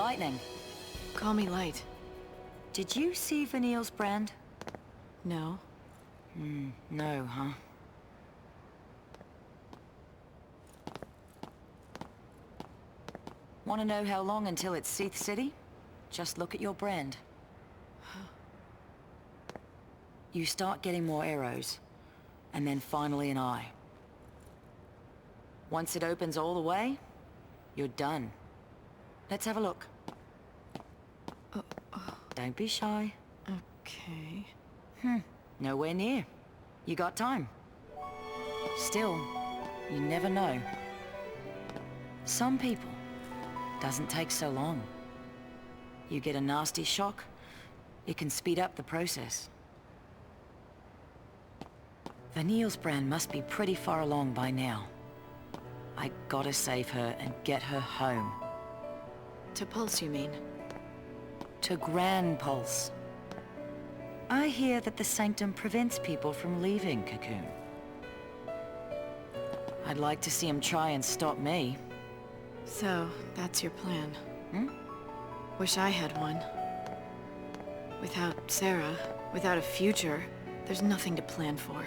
lightning. Call me Light. Did you see Vanille's brand? No. No, huh? Want to know how long until it's Seath City? Just look at your brand. You start getting more arrows, and then finally an eye. Once it opens all the way, you're done. Let's have a look. Don't be shy. Okay. Nowhere near. You got time. Still, you never know. Some people, doesn't take so long. You get a nasty shock, it can speed up the process. Vanille's brand must be pretty far along by now. I gotta save her and get her home. To Pulse, you mean? To Grand Pulse. I hear that the Sanctum prevents people from leaving Cocoon. I'd like to see him try and stop me. So, that's your plan. Wish I had one. Without Sarah, without a future, there's nothing to plan for.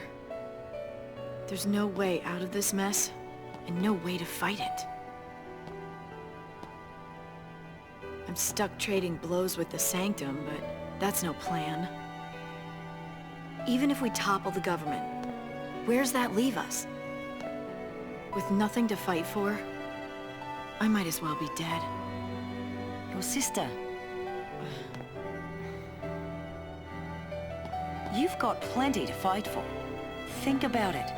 There's no way out of this mess, and no way to fight it. I'm stuck trading blows with the Sanctum, but that's no plan. Even if we topple the government, where's that leave us? With nothing to fight for, I might as well be dead. Your sister. You've got plenty to fight for. Think about it.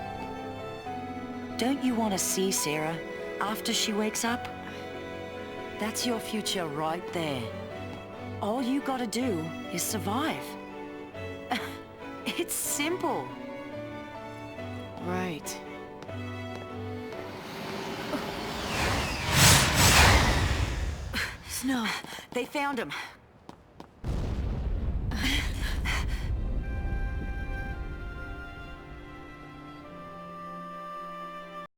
Don't you want to see Sarah after she wakes up? That's your future right there. All you gotta do is survive. It's simple. Right. Snow. They found him.